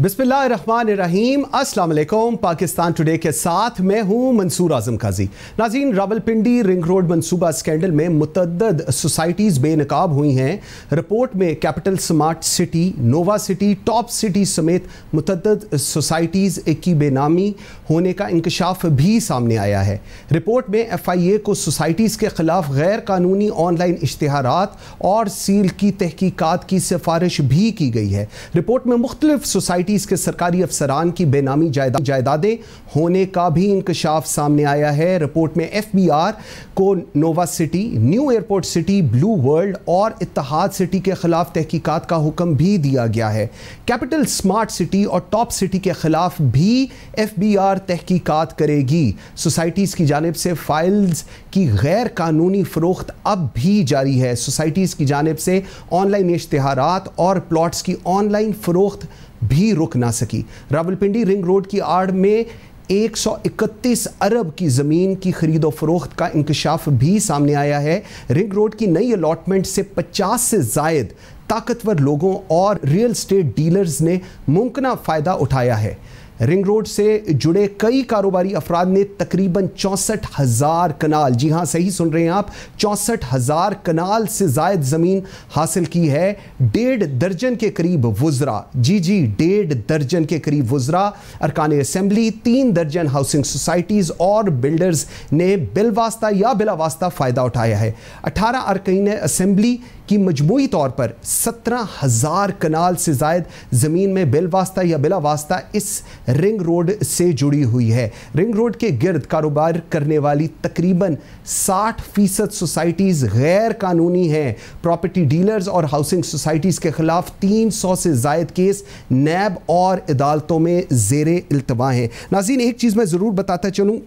बिस्मिल्लाहिर्रहमानिर्रहीम, अस्सलाम वालेकुम। पाकिस्तान टुडे के साथ मैं हूं मंसूर आजम काजी। नाज़रीन, रावलपिंडी रिंग रोड मंसूबा स्कैंडल में मुतअद्दद सोसाइटीज़ बेनकाब हुई हैं। रिपोर्ट में capital smart city, Nova City, top city समेत मुतअद्दद सोसाइटीज़ की बेनामी होने का इंकशाफ भी सामने आया है। रिपोर्ट में FIA को सोसाइटीज़ के ख़िलाफ़ गैर कानूनी ऑनलाइन इश्तिहारात और सील की तहकीकात की सिफारिश भी की गई है। रिपोर्ट में मुख्तलिफ सोसाइटीज़ के सरकारी अफसरान की बेनामी जायदादें होने का भी इंकशाफ सामने आया है। रिपोर्ट में FBR को Nova City, new airport city, blue world और इत्तेहाद सिटी के खिलाफ तहकीकात का हुक्म भी दिया गया है। कैपिटल स्मार्ट सिटी और टॉप सिटी के खिलाफ भी FBR तहकीकात करेगी। सोसाइटीज़ की जानिब से फाइल्स की गैर कानूनी फ़रोख्त अब भी जारी है। सोसाइटीज़ की जानिब से ऑनलाइन इश्तिहारात और प्लॉट्स की ऑनलाइन फ़रोख्त भी रुक ना सकी। रावलपिंडी रिंग रोड की आड़ में 131 अरब की ज़मीन की खरीदो फरोख्त का इंकशाफ भी सामने आया है। रिंग रोड की नई अलॉटमेंट से 50 से ज़ायद ताकतवर लोगों और रियल स्टेट डीलर्स ने मुमकिन फ़ायदा उठाया है। रिंग रोड से जुड़े कई कारोबारी अफराद ने तकरीबन 64,000 कनाल, जी हाँ सही सुन रहे हैं आप, 64,000 कनाल से ज़ायद ज़मीन हासिल की है। 1.5 दर्जन के करीब वुज़रा, जी 1.5 दर्जन के करीब वुज़रा, अरकान असम्बली, 3 दर्जन हाउसिंग सोसाइटीज़ और बिल्डर्स ने बिलवास्ता या बिलावास्ता फ़ायदा उठाया है। 18 अरकान असम्बली की मजमूई तौर पर 17,000 कनाल से ज़ायद ज़मीन में बिलवास्ता या बिलावास्ता इस रिंग रोड से जुड़ी हुई है। रिंग रोड के गिर्द कारोबार करने वाली तकरीबन 60% सोसाइटीज़ गैर कानूनी हैं। प्रॉपर्टी डीलर्स और हाउसिंग सोसाइटीज़ के खिलाफ 300 से ज़ायद केस नैब और अदालतों में ज़ेरे इल्तवा हैं। नाज़रीन, एक चीज़ मैं ज़रूर बताता चलूँ,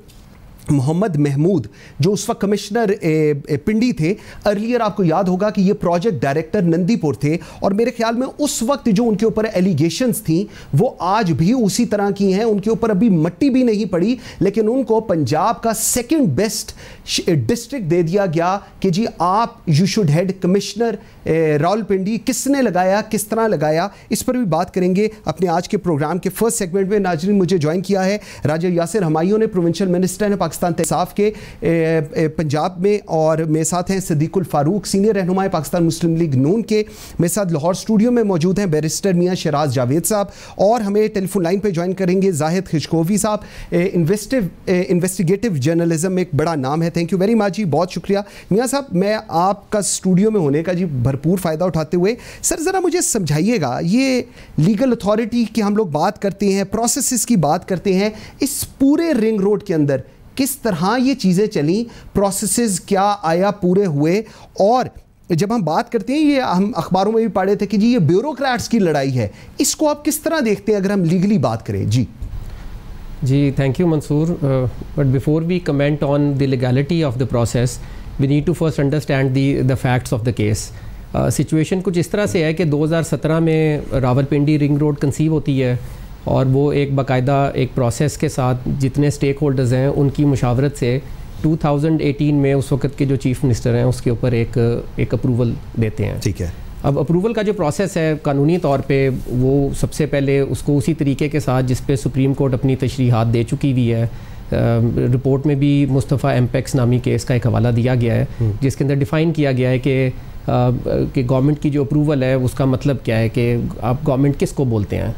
मोहम्मद महमूद जो उस वक्त कमिश्नर पिंडी थे, अर्लियर आपको याद होगा कि ये प्रोजेक्ट डायरेक्टर नंदीपुर थे और मेरे ख्याल में उस वक्त जो उनके ऊपर एलिगेशंस थी वो आज भी उसी तरह की हैं। उनके ऊपर अभी मट्टी भी नहीं पड़ी, लेकिन उनको पंजाब का सेकंड बेस्ट डिस्ट्रिक्ट दे दिया गया कि जी आप you should head commissioner Rawalpindi. किसने लगाया, किस तरह लगाया, इस पर भी बात करेंगे अपने आज के प्रोग्राम के फर्स्ट सेगमेंट में। नाज़रीन, मुझे ज्वाइन किया है राजा यासिर हमायूं ने, प्रोविंशियल मिनिस्टर हैं पाकिस्तान तहसाफ के पंजाब में, और मेरे साथ हैं सदीकुल फारूक, सीनियर रहनुमा पाकिस्तान मुस्लिम लीग नून के। मेरे साथ लाहौर स्टूडियो में मौजूद हैं बैरिस्टर मियां शराज जावेद साहब, और हमें टेलीफोन लाइन पे ज्वाइन करेंगे जाहिद खिशकोवी साहब। इन्वेस्टिगेटिव जर्नलिज्म में एक बड़ा नाम है। थैंक यू वेरी मच जी, बहुत शुक्रिया मियां साहब। मैं आपका स्टूडियो में होने का जी भरपूर फ़ायदा उठाते हुए, सर ज़रा मुझे समझाइएगा, ये लीगल अथॉरिटी की हम लोग बात करते हैं, प्रोसेसेस की बात करते हैं, इस पूरे रिंग रोड के अंदर किस तरह ये चीज़ें चली, प्रोसेसेस क्या आया पूरे हुए, और जब हम बात करते हैं, ये हम अखबारों में भी पढ़े थे कि जी ये ब्यूरोक्रेट्स की लड़ाई है, इसको आप किस तरह देखते हैं अगर हम लीगली बात करें? जी, thank you Mansoor, but before we comment on the legality of the process we need to first understand the facts of the case. Situation कुछ इस तरह से है कि 2017 में रावलपिंडी रिंग रोड कंसीव होती है और वो एक बाकायदा एक प्रोसेस के साथ जितने स्टेक होल्डर्स हैं उनकी मुशावरत से 2018 में उस वक्त के जो चीफ मिनिस्टर हैं उसके ऊपर एक अप्रूवल देते हैं। ठीक है। अब अप्रूवल का जो प्रोसेस है कानूनी तौर पे वो सबसे पहले उसको उसी तरीके के साथ जिस पे सुप्रीम कोर्ट अपनी तशरीहात दे चुकी हुई है। रिपोर्ट में भी मुस्तफ़ा एमपेक्स नामी केस का एक हवाला दिया गया है जिसके अंदर डिफ़ाइन किया गया है कि गवर्नमेंट की जो अप्रूवल है उसका मतलब क्या है, कि आप गवर्नमेंट किसको बोलते हैं,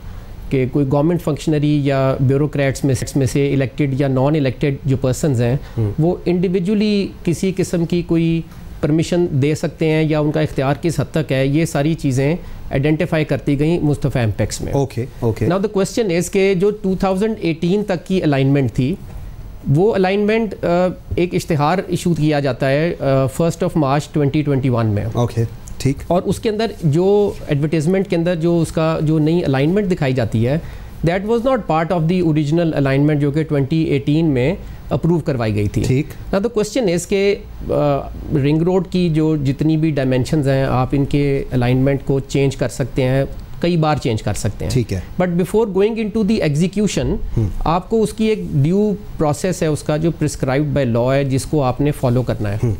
कि कोई गवर्नमेंट फंक्शनरी या ब्यूरोक्रेट्स में से इलेक्टेड या नॉन इलेक्टेड जो पर्सनस हैं वो इंडिविजुअली किसी किस्म की कोई परमिशन दे सकते हैं या उनका इख्तियार किस हद तक है, ये सारी चीज़ें आइडेंटिफाई करती गई मुस्तफ़ा एमपेक्स में। Okay. Now the question is के जो 2018 तक की अलाइनमेंट थी, वो अलाइनमेंट एक इश्तिहार इशू किया जाता है 1 मार्च 2021 में। ओके, ठीक। और उसके अंदर जो एडवर्टीजमेंट के अंदर जो उसका जो नई अलाइनमेंट दिखाई जाती है, that was not part of the original alignment जो कि 2018 में अप्रूव करवाई गई थी। ठीक। ना द क्वेश्चन इज़ के रिंग रोड की जो जितनी भी डायमेंशंस हैं आप इनके अलाइनमेंट को चेंज कर सकते हैं, कई बार चेंज कर सकते हैं। ठीक है। But before going into the execution आपको उसकी एक ड्यू प्रोसेस है, उसका जो प्रिस्क्राइब्ड बाय लॉ है जिसको आपने फॉलो करना है।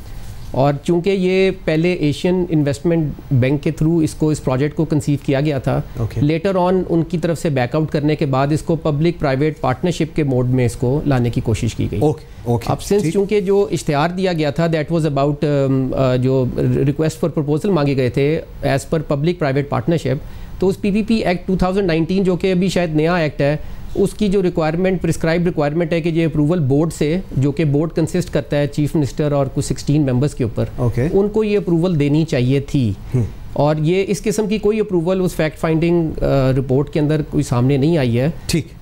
और चूंकि ये पहले एशियन इन्वेस्टमेंट बैंक के थ्रू इस प्रोजेक्ट को कंसीव किया गया था, लेटर ऑन उनकी तरफ से बैकआउट करने के बाद इसको पब्लिक प्राइवेट पार्टनरशिप के मोड में इसको लाने की कोशिश की गई। अब सिंस चूंकि जो इश्तिहार दिया गया था दैट वाज अबाउट जो रिक्वेस्ट फॉर प्रपोजल मांगे गए थे as per public private partnership, तो उस PPP एक्ट 2019 जो कि अभी शायद नया एक्ट है, उसकी जो रिक्वायरमेंट प्रिस्क्राइब रिक्वायरमेंट है कि ये अप्रूवल बोर्ड से, जो कि बोर्ड कंसिस्ट करता है चीफ मिनिस्टर और कुछ 16 मेंबर्स के ऊपर, उनको ये अप्रूवल देनी चाहिए थी। और ये इस किस्म की कोई अप्रूवल उस फैक्ट फाइंडिंग रिपोर्ट के अंदर कोई सामने नहीं आई है। ठीक,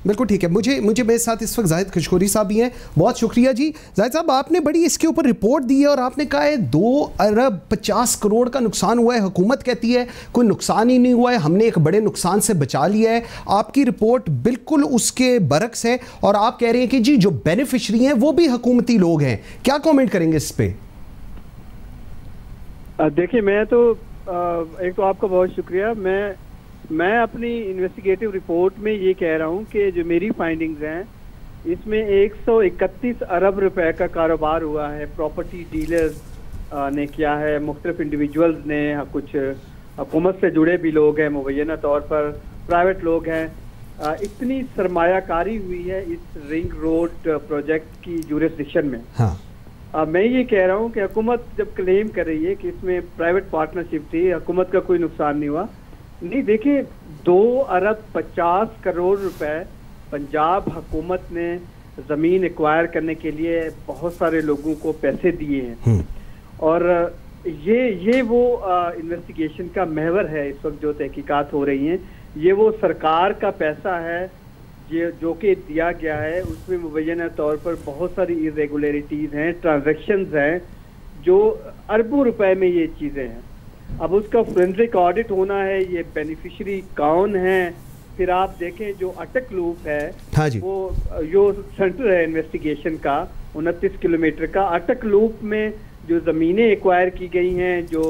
बिल्कुल ठीक है। मुझे मेरे साथ इस वक्त जाहिद खशकोरी साहब भी हैं, बहुत शुक्रिया जी। जाहिद साहब, आपने बड़ी इसके ऊपर रिपोर्ट दी है और आपने कहा है 2 अरब 50 करोड़ का नुकसान हुआ है। हुकूमत कहती है कोई नुकसान ही नहीं हुआ है, हमने एक बड़े नुकसान से बचा लिया है। आपकी रिपोर्ट बिल्कुल उसके बरक्स है और आप कह रहे हैं कि जी जो बेनिफिशरी हैं वो भी हुकूमती लोग हैं। क्या कॉमेंट करेंगे इस पे? देखिए, मैं तो एक तो आपका बहुत शुक्रिया। मैं अपनी इन्वेस्टिगेटिव रिपोर्ट में ये कह रहा हूँ कि जो मेरी फाइंडिंग्स हैं इसमें 131 अरब रुपए का कारोबार हुआ है। प्रॉपर्टी डीलर्स ने किया है, मुख्तलिफ इंडिविजुअल्स ने, कुछ हुकूमत से जुड़े भी लोग हैं, मुबैना तौर पर प्राइवेट लोग हैं। इतनी सरमायाकारी हुई है इस रिंग रोड प्रोजेक्ट की जुरिसडिक्शन में। मैं ये कह रहा हूँ कि हुकूमत जब क्लेम कर रही है कि इसमें प्राइवेट पार्टनरशिप थी, हुकूमत का कोई नुकसान नहीं हुआ। नहीं, देखिए, 2 अरब 50 करोड़ रुपए पंजाब हुकूमत ने ज़मीन एक्वायर करने के लिए बहुत सारे लोगों को पैसे दिए हैं। और ये वो इन्वेस्टिगेशन का महवर है इस वक्त जो तहकीकात हो रही हैं। ये वो सरकार का पैसा है जो कि दिया गया है, उसमें मुबैना तौर पर बहुत सारी इरेगुलरिटीज़ हैं, ट्रांजैक्शंस हैं, जो अरबों रुपए में ये चीज़ें हैं। अब उसका फोरेंसिक ऑडिट होना है, ये बेनिफिशियरी कौन है। फिर आप देखें जो अटक लूप है, हाँ जी, वो जो सेंटर है इन्वेस्टिगेशन का 29 किलोमीटर का, अटक लूप में जो ज़मीनें एक्वायर की गई हैं, जो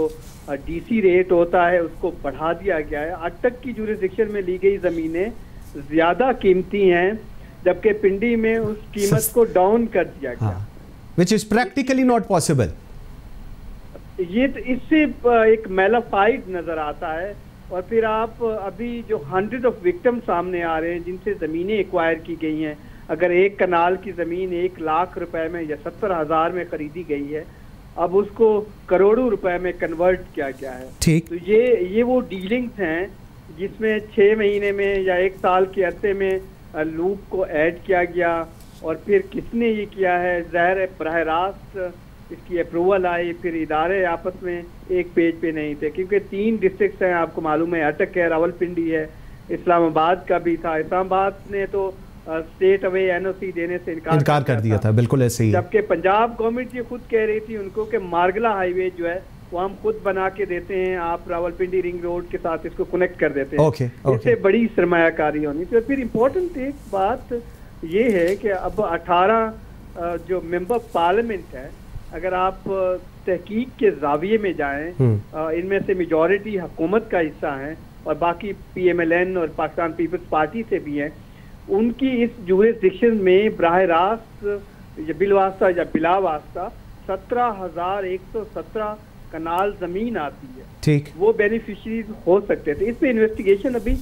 DC रेट होता है उसको बढ़ा दिया गया है। अटक की जुरिसडिक्शन में ली गई ज़मीनें ज़्यादा कीमती हैं, जबकि पिंडी में उस कीमत को डाउन कर दिया गया, which is practically not possible। ये तो इससे एक मैलाफाइड नजर आता है। और फिर आप अभी जो 100 ऑफ विक्टिम सामने आ रहे हैं जिनसे ज़मीनें एक्वायर की गई हैं, अगर एक कनाल की ज़मीन 1 लाख रुपए में या 70,000 में खरीदी गई है, अब उसको करोड़ों रुपए में कन्वर्ट किया गया है। ठीक, तो ये वो डीलिंग्स हैं जिसमें 6 महीने में या 1 साल के अरसे में लूप को ऐड किया गया। और फिर किसने ये किया है, ज़ाहिर है बराह रास्त इसकी अप्रूवल आई, फिर इदारे आपस में एक पेज पे नहीं थे, क्योंकि 3 डिस्ट्रिक्ट्स हैं, आपको मालूम है, अटक है, रावलपिंडी है, इस्लामाबाद का भी था। इस्लामाबाद ने तो स्टेट अवे NOC देने से इनकार कर दिया था, बिल्कुल ऐसे ही। जबकि पंजाब गवर्नमेंट ये खुद कह रही थी उनको कि मार्गला हाईवे जो है वो हम खुद बना के देते हैं, आप रावलपिंडी रिंग रोड के साथ इसको कनेक्ट कर देते हैं। इससे बड़ी सरमायाकारी होनी। तो फिर इम्पोर्टेंट एक बात ये है कि अब 18 जो मेंबर पार्लियामेंट है, अगर आप तहकीक के जाविये में जाएं, इनमें से मेजॉरिटी हुकूमत का हिस्सा है और बाकी PMLN और पाकिस्तान पीपल्स पार्टी से भी हैं, उनकी इस जुरिसडिक्शन में बराह रास्त या बिलवास्ता या बिला वास्ता 17,117 कनाल जमीन आती है। ठीक, वो बेनिफिशरीज हो सकते थे। इस पे इन्वेस्टिगेशन अभी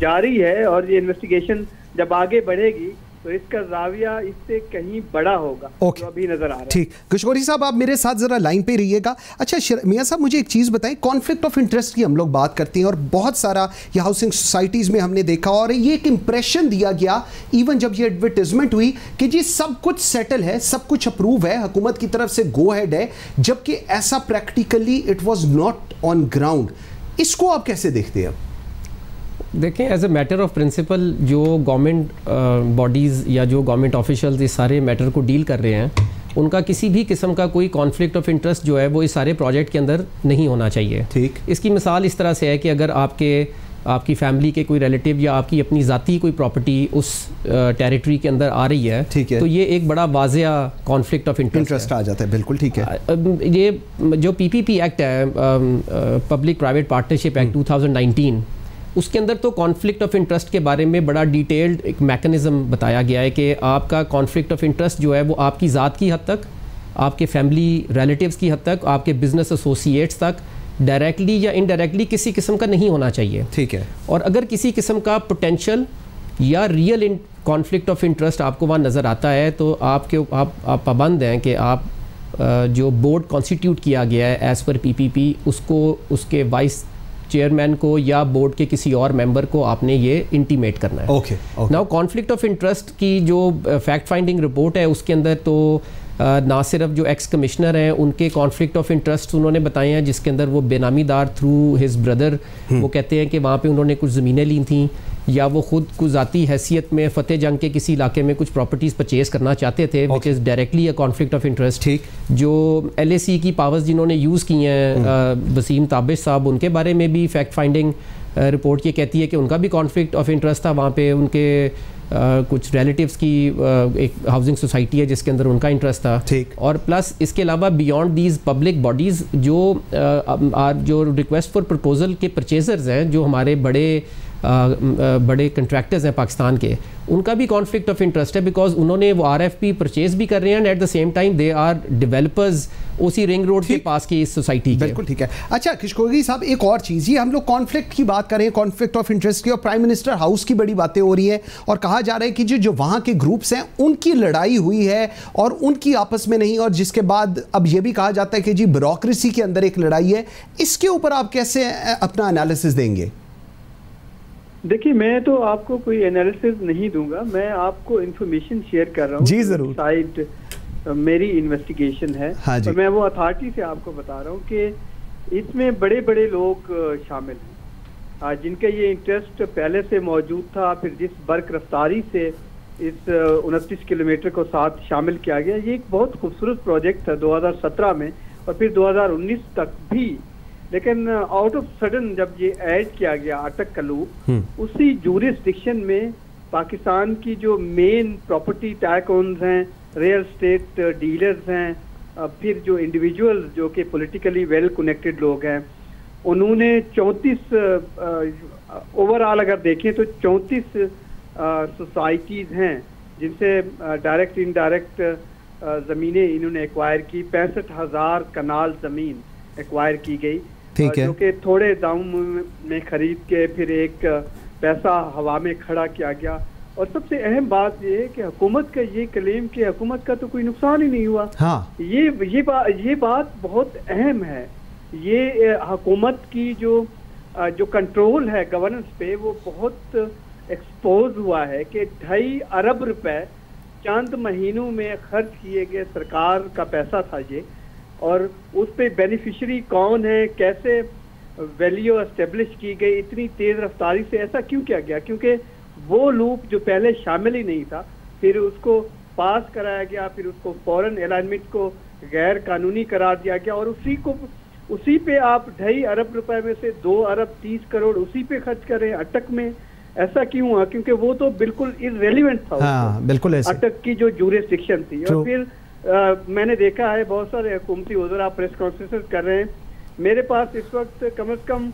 जारी है और ये इन्वेस्टिगेशन जब आगे बढ़ेगी तो इसका जाविया इससे कहीं बड़ा होगा, जो अभी नजर आ रहा है। ठीक, खशकोरी साहब आप मेरे साथ जरा लाइन पे रहिएगा। अच्छा मियां साहब, मुझे एक चीज़ बताएं, कॉन्फ्लिक्ट ऑफ इंटरेस्ट की हम लोग बात करते हैं और बहुत सारा ये हाउसिंग सोसाइटीज़ में हमने देखा और ये एक इंप्रेशन दिया गया इवन जब ये एडवर्टाइजमेंट हुई कि जी सब कुछ सेटल है, सब कुछ अप्रूव है, हुकूमत की तरफ से गो हेड है, जबकि ऐसा practically it was not on ground. इसको आप कैसे देखते हैं? देखें, as a matter of principle जो गवर्नमेंट बॉडीज़ या जो गवर्नमेंट ऑफिशियल्स इस सारे मैटर को डील कर रहे हैं, उनका किसी भी किस्म का कोई कॉन्फ्लिक्ट ऑफ इंटरेस्ट जो है वो इस सारे प्रोजेक्ट के अंदर नहीं होना चाहिए। ठीक, इसकी मिसाल इस तरह से है कि अगर आपकी फैमिली के कोई रिलेटिव या आपकी अपनी ज़ाती कोई प्रॉपर्टी उस टेरिटरी के अंदर आ रही है, ठीक है, तो ये एक बड़ा वाज़िया कॉन्फ्लिक्ट ऑफ इंटरेस्ट आ जाता है। बिल्कुल ठीक है। ये जो PPP एक्ट है, पब्लिक प्राइवेट पार्टनरशिप एक्ट 2019, उसके अंदर तो कॉन्फ्लिक्ट ऑफ इंटरेस्ट के बारे में बड़ा डिटेल्ड एक मैकेनिज़्म बताया गया है कि आपका कॉन्फ्लिक्ट ऑफ इंटरेस्ट जो है वो आपकी ज़ात की हद तक आपके फैमिली रिलेटिव्स की हद तक, आपके बिजनेस एसोसिएट्स तक डायरेक्टली या इनडायरेक्टली किसी किस्म का नहीं होना चाहिए। ठीक है। और अगर किसी किस्म का पोटेंशियल या रियल कॉन्फ्लिक्ट ऑफ इंटरेस्ट आपको वहाँ नज़र आता है तो आप पाबंद हैं कि आप जो बोर्ड कॉन्स्टिट्यूट किया गया है एज़ पर PPP उसको उसके वाइस चेयरमैन को या बोर्ड के किसी और मेंबर को आपने ये इंटीमेट करना है। Okay. Now conflict of interest की जो फैक्ट फाइंडिंग रिपोर्ट है उसके अंदर तो ना सिर्फ जो एक्स कमिश्नर हैं उनके कॉन्फ्लिक्ट ऑफ इंटरेस्ट उन्होंने बताए हैं, जिसके अंदर वो बेनामीदार थ्रू हिज ब्रदर वो कहते हैं कि वहाँ पे उन्होंने कुछ ज़मीनें ली थी या वो खुद को ज़ाती हैसियत में फ़तेह जंग के किसी इलाके में कुछ प्रॉपर्टीज़ परचेज़ करना चाहते थे, which is directly a conflict of interest. ठीक। जो LAC की पावर्स जिन्होंने यूज़ की हैं वसीम ताबिश साहब, उनके बारे में भी फैक्ट फाइंडिंग रिपोर्ट ये कहती है कि उनका भी कॉन्फ्लिक्ट ऑफ इंटरेस्ट था। वहाँ पे उनके कुछ रिलेटिव्स की एक हाउसिंग सोसाइटी है जिसके अंदर उनका इंटरेस्ट था। ठीक। और प्लस इसके अलावा बियॉन्ड दीज पब्लिक बॉडीज़ जो रिक्वेस्ट फॉर प्रपोजल के परचेजर्स हैं, जो हमारे बड़े कंट्रैक्टर्स हैं पाकिस्तान के, उनका भी कॉन्फ्लिक्ट ऑफ इंटरेस्ट है बिकॉज उन्होंने वो RFP परचेज भी कर रहे हैं and at the same time they are developers उसी रिंग रोड के पास की इस सोसाइटी के। बिल्कुल ठीक है। अच्छा किशकोरी साहब, एक और चीज़, ये हम लोग कॉन्फ्लिक्ट की बात करें, कॉन्फ्लिक्ट ऑफ इंटरेस्ट की, और प्राइम मिनिस्टर हाउस की बड़ी बातें हो रही हैं और कहा जा रहा है कि जो वहाँ के ग्रुप्स हैं उनकी लड़ाई हुई है और उनकी आपस में नहीं, और जिसके बाद अब ये भी कहा जाता है कि जी ब्यूरोक्रेसी के अंदर एक लड़ाई है। इसके ऊपर आप कैसे अपना एनालिसिस देंगे? देखिए, मैं तो आपको कोई एनालिसिस नहीं दूंगा, मैं आपको इंफॉर्मेशन शेयर कर रहा हूँ। जी जरूर। साइड मेरी इन्वेस्टिगेशन है। हाँ जी। और मैं वो अथॉरिटी से आपको बता रहा हूँ कि इसमें बड़े बड़े लोग शामिल हैं जिनका ये इंटरेस्ट पहले से मौजूद था। फिर जिस बर्क रफ्तारी से इस 29 किलोमीटर को साथ शामिल किया गया, ये एक बहुत खूबसूरत प्रोजेक्ट था 2017 में और फिर 2019 तक भी। लेकिन आउट ऑफ सडन जब ये ऐड किया गया अटक कलूब, उसी जूरिसडिक्शन में पाकिस्तान की जो मेन प्रॉपर्टी टैक ओनर्स हैं, रियल एस्टेट डीलर्स हैं, फिर जो इंडिविजुअल्स जो कि पॉलिटिकली वेल कनेक्टेड लोग हैं, उन्होंने 34 ओवरऑल अगर देखें तो 34 सोसाइटीज़ हैं जिनसे डायरेक्ट इनडायरेक्ट ज़मीनें इन्होंने एक्वायर की। 65,000 कनाल ज़मीन एक्वायर की गई, जो कि थोड़े दाम में खरीद के फिर एक पैसा हवा में खड़ा किया गया। और सबसे अहम बात ये है कि हुकूमत का ये क्लेम कि हुकूमत का तो कोई नुकसान ही नहीं हुआ। हाँ। ये बात बहुत अहम है। ये हुकूमत की जो कंट्रोल है गवर्नेंस पे, वो बहुत एक्सपोज हुआ है कि 2.5 अरब रुपए चंद महीनों में खर्च किए गए सरकार का पैसा था ये, और उस पे बेनिफिशरी कौन है, कैसे वैल्यू एस्टेब्लिश की गई इतनी तेज रफ्तारी से, ऐसा क्यों किया गया? क्योंकि वो लूप जो पहले शामिल ही नहीं था, फिर उसको पास कराया गया, फिर उसको फॉरेन अलाइनमेंट को गैर कानूनी करार दिया गया, और उसी पे आप 2.5 अरब रुपए में से 2 अरब 30 करोड़ उसी पे खर्च करें अटक में। ऐसा क्यों हुआ? क्योंकि वो तो बिल्कुल इररेलेवेंट था। हाँ, बिल्कुल ऐसे। अटक की जो जूरिसडिक्शन थी। और फिर मैंने देखा है बहुत सारे हुकूमती वज़रा प्रेस कॉन्फ्रेंस कर रहे हैं। मेरे पास इस वक्त कम से कम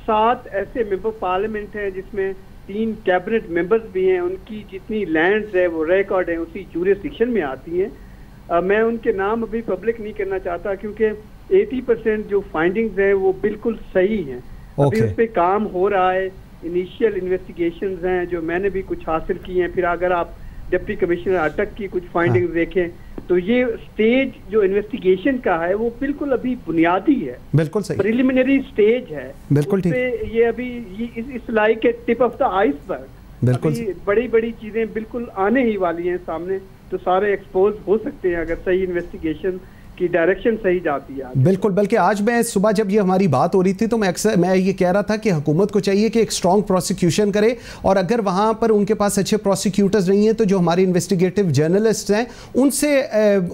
7 ऐसे मेंबर पार्लियामेंट हैं जिसमें 3 कैबिनेट मेंबर्स भी हैं, उनकी जितनी लैंड्स है वो रिकॉर्ड है उसी जूरिसडिक्शन में आती हैं। मैं उनके नाम अभी पब्लिक नहीं करना चाहता क्योंकि 80% जो फाइंडिंग्स हैं वो बिल्कुल सही हैं। अभी उस पर काम हो रहा है, इनिशियल इन्वेस्टिगेशंस हैं जो मैंने भी कुछ हासिल की हैं। फिर अगर आप डिप्टी कमिश्नर अटक की कुछ फाइंडिंग्स देखें तो ये स्टेज जो इन्वेस्टिगेशन का है वो बिल्कुल अभी बुनियादी है, बिल्कुल सही, प्रिलिमिनरी स्टेज है, बिल्कुल ठीक। ये अभी इस लाइक के टिप ऑफ द आइसबर्ग, बिल्कुल बड़ी बड़ी चीजें बिल्कुल आने ही वाली हैं सामने, तो सारे एक्सपोज हो सकते हैं अगर सही इन्वेस्टिगेशन की डायरेक्शन सही जाती है। बिल्कुल, बल्कि आज मैं सुबह जब ये हमारी बात हो रही थी तो मैं ये कह रहा था कि हुकूमत को चाहिए कि एक स्ट्रॉन्ग प्रोसिक्यूशन करे, और अगर वहाँ पर उनके पास अच्छे प्रोसिक्यूटर्स नहीं हैं तो जो हमारे इन्वेस्टिगेटिव जर्नलिस्ट हैं उनसे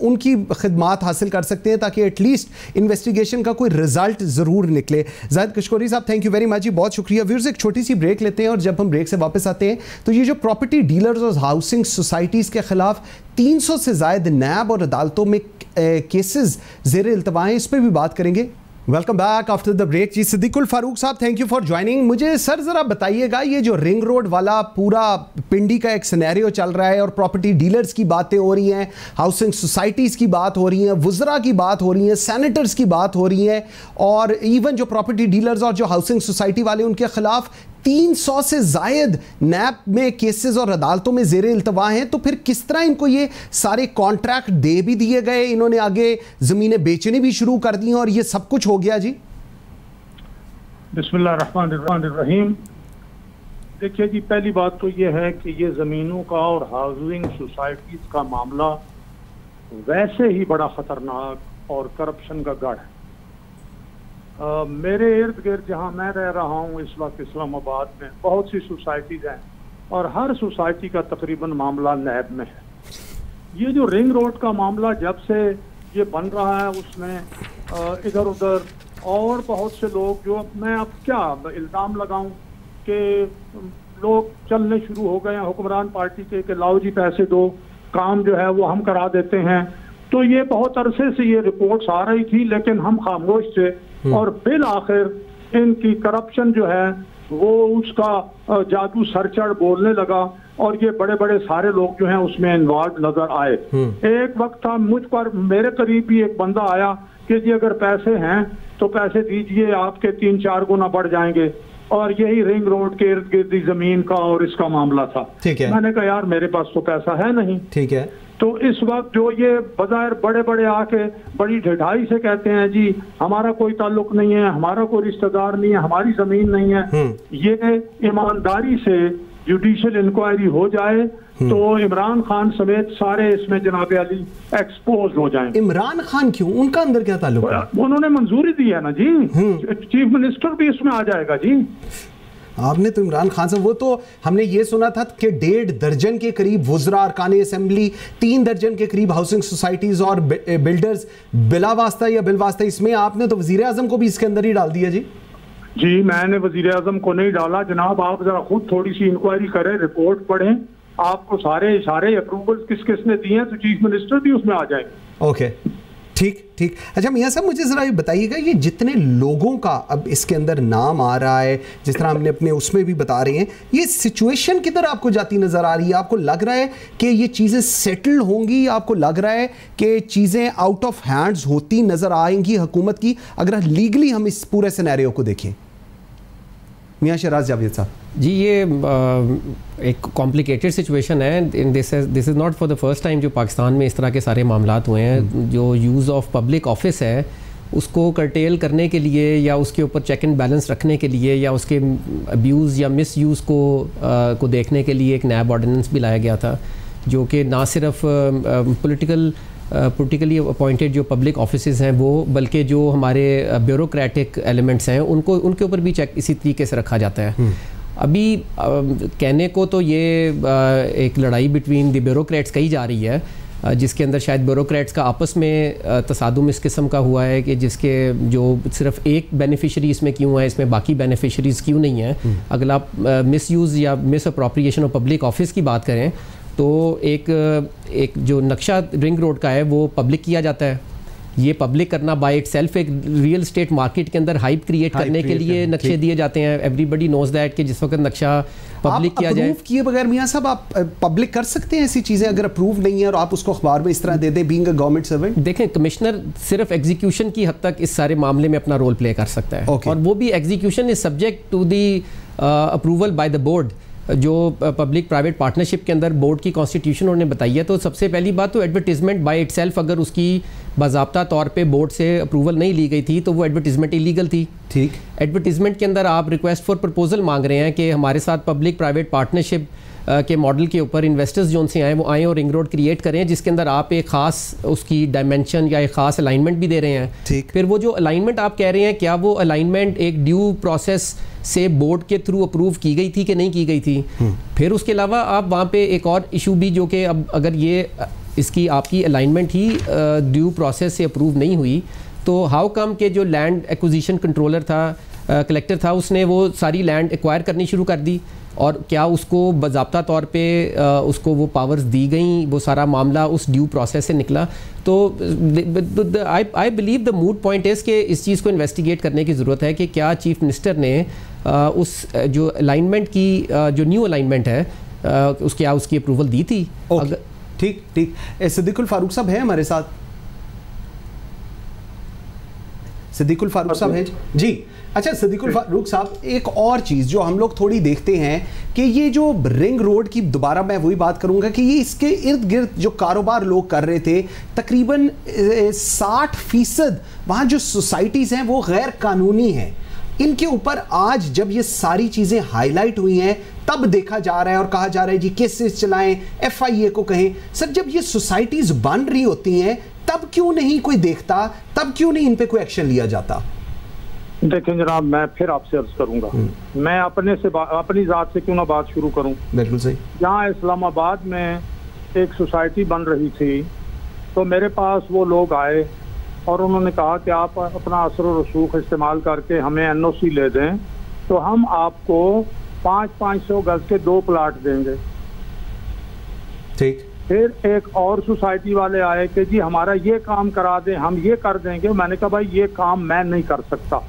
उनकी खिदमात हासिल कर सकते हैं ताकि एटलीस्ट इन्वेस्टिगेशन का कोई रिजल्ट ज़रूर निकले। जाहिद किशकोरी साहब, थैंक यू वेरी मच जी, बहुत शुक्रिया। व्यूअर्स, एक छोटी सी ब्रेक लेते हैं और जब हम ब्रेक से वापस आते हैं तो ये जो प्रॉपर्टी डीलर्स और हाउसिंग सोसाइटीज़ के खिलाफ 300 से ज़ायद नैब और अदालतों में केसेस ज़ेर इल्तवा हैं, इस पर भी बात करेंगे। Welcome back after the break. जी सिद्दीकुल फारूक साहब, थैंक यू फॉर ज्वाइनिंग। मुझे सर ज़रा बताइएगा, ये जो रिंग रोड वाला पूरा पिंडी का एक सिनेरियो चल रहा है और प्रॉपर्टी डीलर्स की बातें हो रही हैं, हाउसिंग सोसाइटीज़ की बात हो रही है, वुज़रा की बात हो रही है, सैनिटर्स की बात हो रही है, और इवन जो प्रॉपर्टी डीलर्स और जो हाउसिंग सोसाइटी वाले उनके खिलाफ 300 से ज़ायद नैब में केसेस और अदालतों में ज़ेरे इल्तवा हैं, तो फिर किस तरह इनको ये सारे कॉन्ट्रैक्ट दे भी दिए गए, इन्होंने आगे ज़मीनें बेचनी भी शुरू कर दी और ये सब कुछ हो गया? जी बिस्मिल्लाहिर्रहमानिर्रहीम। देखिए जी, पहली बात तो ये है कि ये ज़मीनों का और हाउसिंग सोसाइटीज़ का मामला वैसे ही बड़ा ख़तरनाक और करप्शन का गढ़ है। मेरे इर्द गिर्द जहाँ मैं रह रहा हूँ इस वक्त इस्लामाबाद में बहुत सी सोसाइटीज़ हैं और हर सोसाइटी का तकरीबन मामला नैब में है। ये जो रिंग रोड का मामला जब से ये बन रहा है उसमें इधर उधर और बहुत से लोग, जो मैं अब क्या इल्ज़ाम लगाऊं कि लोग चलने शुरू हो गए हैं हुक्मरान पार्टी के कि लाओ जी पैसे दो, काम जो है वो हम करा देते हैं। तो ये बहुत अरसे से ये रिपोर्ट्स आ रही थी लेकिन हम खामोश थे, और बिल आखिर इनकी करप्शन जो है वो उसका जादू सर चढ़ बोलने लगा और ये बड़े बड़े सारे लोग जो हैं उसमें इन्वॉल्व नजर आए। एक वक्त था मुझ पर, मेरे करीब भी एक बंदा आया कि जी अगर पैसे हैं तो पैसे दीजिए, आपके 3-4 गुना बढ़ जाएंगे, और यही रिंग रोड के इर्द गिर्द जमीन का और इसका मामला था। ठीक है। मैंने कहा यार मेरे पास तो पैसा है नहीं। ठीक है। तो इस वक्त जो ये बज़ाहिर बड़े बड़े आके बड़ी ढिठाई से कहते हैं जी हमारा कोई ताल्लुक नहीं है, हमारा कोई रिश्तेदार नहीं है, हमारी जमीन नहीं है, ये ईमानदारी से जुडिशियल इंक्वायरी हो जाए तो इमरान खान समेत सारे इसमें जनाब अली एक्सपोज हो जाएंगे। इमरान खान क्यों? उनका अंदर क्या ताल्लुक है? उन्होंने मंजूरी दी है ना जी, चीफ मिनिस्टर भी इसमें आ जाएगा जी। आपने तो इमरान खान से, वो तो हमने ये सुना था कि 1.5 दर्जन के करीब वुज़रा, अरकान असेंबली, 3 दर्जन के करीब हाउसिंग सोसाइटीज और बिल्डर्स बिला वास्ता या बिल वास्ता, इसमें आपने तो वजीर आजम को भी इसके अंदर ही डाल दिया। जी मैंने वजीर आजम को नहीं डाला जनाब, आप जरा खुद थोड़ी सी इंक्वायरी करें, रिपोर्ट पढ़ें, आपको सारे अप्रूवल किस किसने दिए हैं तो चीफ मिनिस्टर भी उसमें आ जाएंगे। ओके, ठीक। अच्छा मियां साहब, मुझे ज़रा ये बताइएगा, ये जितने लोगों का अब इसके अंदर नाम आ रहा है, जिस तरह हमने अपने उसमें भी बता रहे हैं, ये सिचुएशन किधर आपको जाती नज़र आ रही है? आपको लग रहा है कि ये चीज़ें सेटल होंगी? आपको लग रहा है कि चीज़ें आउट ऑफ हैंड्स होती नज़र आएंगी हुकूमत की, अगर लीगली हम इस पूरे सिनेरियो को देखें? मियां शहराज जावेद साहब जी, ये एक कॉम्प्लिकेटेड सिचुएशन है। This is not for the first time जो पाकिस्तान में इस तरह के सारे मामलात हुए हैं। जो यूज़ ऑफ पब्लिक ऑफिस है उसको कर्टेल करने के लिए या उसके ऊपर चेक एंड बैलेंस रखने के लिए या उसके अब्यूज़ या मिस यूज़ को देखने के लिए एक नैब ऑर्डिनेंस भी लाया गया था, जो कि ना सिर्फ पोलिटिकली अपॉइंटेड जो पब्लिक ऑफिसेज हैं वो, बल्कि जो हमारे ब्यूरोक्रेटिक एलिमेंट्स हैं उनके ऊपर भी चेक इसी तरीके से रखा जाता है। अभी कहने को तो ये एक लड़ाई बिटवीन द ब्यूरोक्रेट्स कही जा रही है, जिसके अंदर शायद ब्यूरोक्रेट्स का आपस में तसादुम इस किस्म का हुआ है कि जिसके जो सिर्फ एक बेनिफिशरी इसमें क्यों है, इसमें बाकी बेनिफिशरीज़ क्यों नहीं है। अगर आप मिस यूज़ या miss appropriation of public office की बात करें तो एक जो नक्शा रिंग रोड का है वो पब्लिक किया जाता है। ये पब्लिक करना बाय इटसेल्फ एक रियल एस्टेट मार्केट के अंदर हाइप क्रिएट करने के लिए नक्शे दिए जाते हैं। एवरीबडी नोज दैट कि जिस वक्त नक्शा पब्लिक किया जाए, अप्रूव किए बगैर मियां साहब आप पब्लिक कर सकते हैं ऐसी चीज़ें? अगर अप्रूव नहीं है और आप उसको अखबार में इस तरह दे दें, बीइंग अ गवर्नमेंट सर्वेंट? देखें, कमिश्नर सिर्फ एग्जीक्यूशन की हद तक इस सारे मामले में अपना रोल प्ले कर सकता है, और वो भी execution is subject to the approval by the board. जो पब्लिक प्राइवेट पार्टनरशिप के अंदर बोर्ड की कॉन्स्टिट्यूशन उन्होंने बताई है। तो सबसे पहली बात तो एडवर्टीजमेंट बाय इटसेल्फ अगर उसकी बाज़ाब्ता तौर पे बोर्ड से अप्रूवल नहीं ली गई थी तो वो एडवर्टीजमेंट इलीगल थी। ठीक, एडवर्टीजमेंट के अंदर आप रिक्वेस्ट फॉर प्रपोजल मांग रहे हैं कि हमारे साथ पब्लिक प्राइवेट पार्टनरशिप के मॉडल के ऊपर इन्वेस्टर्स जो उनसे आए वो आएँ और रिंग रोड क्रिएट करें, जिसके अंदर आप एक ख़ास उसकी डायमेंशन या एक ख़ास अलाइनमेंट भी दे रहे हैं। ठीक, फिर वो जो अलाइनमेंट आप कह रहे हैं, क्या वो अलाइनमेंट एक ड्यू प्रोसेस से बोर्ड के थ्रू अप्रूव की गई थी कि नहीं की गई थी? फिर उसके अलावा आप वहाँ पे एक और इशू भी, जो कि अब अगर ये इसकी आपकी अलाइनमेंट ही ड्यू प्रोसेस से अप्रूव नहीं हुई तो हाउ कम के जो लैंड एक्विजिशन कंट्रोलर था कलेक्टर था उसने वो सारी लैंड एक्वायर करनी शुरू कर दी, और क्या उसको बाज़ाब्ता तौर पे उसको वो पावर्स दी गई, वो सारा मामला उस ड्यू प्रोसेस से निकला। तो I believe the mood point is कि इस चीज़ को इन्वेस्टिगेट करने की ज़रूरत है कि क्या चीफ मिनिस्टर ने उस जो अलाइनमेंट की जो न्यू अलाइनमेंट है उसकी अप्रूवल दी थी। ठीक ठीक। सिद्दीकुल फारूक साहब हैं हमारे साथ? सिद्दीकुल फारूक साहब हैं जी? अच्छा सिद्दीकुल फारूक साहब, एक और चीज़ जो हम लोग थोड़ी देखते हैं कि ये जो रिंग रोड की, दोबारा मैं वही बात करूंगा कि ये इसके इर्द गिर्द जो कारोबार लोग कर रहे थे, तकरीबन 60% वहाँ जो सोसाइटीज़ हैं वो गैर कानूनी हैं। इनके ऊपर आज जब ये सारी चीज़ें हाईलाइट हुई हैं तब देखा जा रहा है और कहा जा रहा है जी केसेस चलाएं, FIA को कहें। सर जब ये सोसाइटीज़ बन रही होती हैं तब क्यों नहीं कोई देखता, तब क्यों नहीं इन पे कोई एक्शन लिया जाता? देखें जनाब, मैं फिर आपसे अर्ज करूंगा, मैं अपनी ज़ात से क्यों ना बात शुरू करूं। बिल्कुल सही। जहाँ इस्लामाबाद में एक सोसाइटी बन रही थी तो मेरे पास वो लोग आए और उन्होंने कहा कि आप अपना असर और रसूख इस्तेमाल करके हमें NOC ले दें तो हम आपको 500 गज के 2 प्लाट देंगे। ठीक। फिर एक और सोसाइटी वाले आए कि जी हमारा ये काम करा दें, हम ये कर देंगे। मैंने कहा भाई ये काम मैं नहीं कर सकता,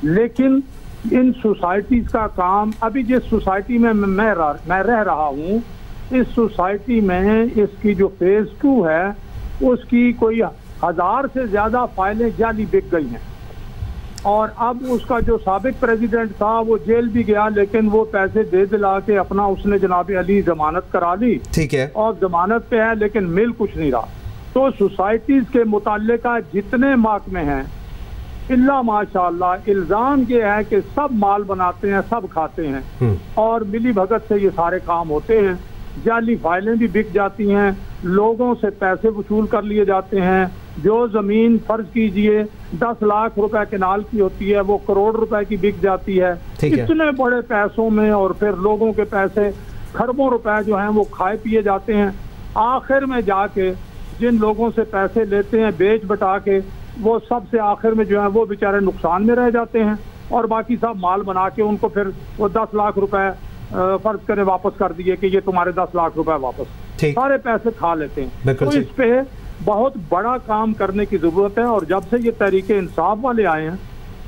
लेकिन इन सोसाइटीज का काम, अभी जिस सोसाइटी में मैं रह रहा हूँ, इस सोसाइटी में इसकी जो फेज 2 है उसकी कोई 1000 से ज्यादा फाइलें जाली बिक गई हैं। और अब उसका जो साबिक प्रेसिडेंट था वो जेल भी गया, लेकिन वो पैसे दे दिला के अपना उसने जनाब अली जमानत करा ली। ठीक है। और जमानत पे है लेकिन मिल कुछ नहीं रहा। तो सोसाइटीज के मुताल्लिका जितने महकमे हैं, इल्ला माशाअल्लाह इल्जाम ये है कि सब माल बनाते हैं, सब खाते हैं और मिली भगत से ये सारे काम होते हैं। जाली फाइलें भी बिक जाती हैं, लोगों से पैसे वसूल कर लिए जाते हैं। जो जमीन फर्ज कीजिए 10 लाख रुपए केनाल की होती है वो करोड़ रुपए की बिक जाती है इतने बड़े पैसों में, और फिर लोगों के पैसे खरबों रुपए जो हैं वो खाए पिए जाते हैं। आखिर में जाके जिन लोगों से पैसे लेते हैं बेच बटा के, वो सबसे आखिर में जो है वो बेचारे नुकसान में रह जाते हैं और बाकी सब माल बना के उनको फिर वो 10 लाख रुपए फर्ज करें वापस कर दिए कि ये तुम्हारे 10 लाख रुपए वापस, सारे पैसे खा लेते हैं। तो इस पे बहुत बड़ा काम करने की जरूरत है। और जब से ये तहरीके इंसाफ वाले आए हैं,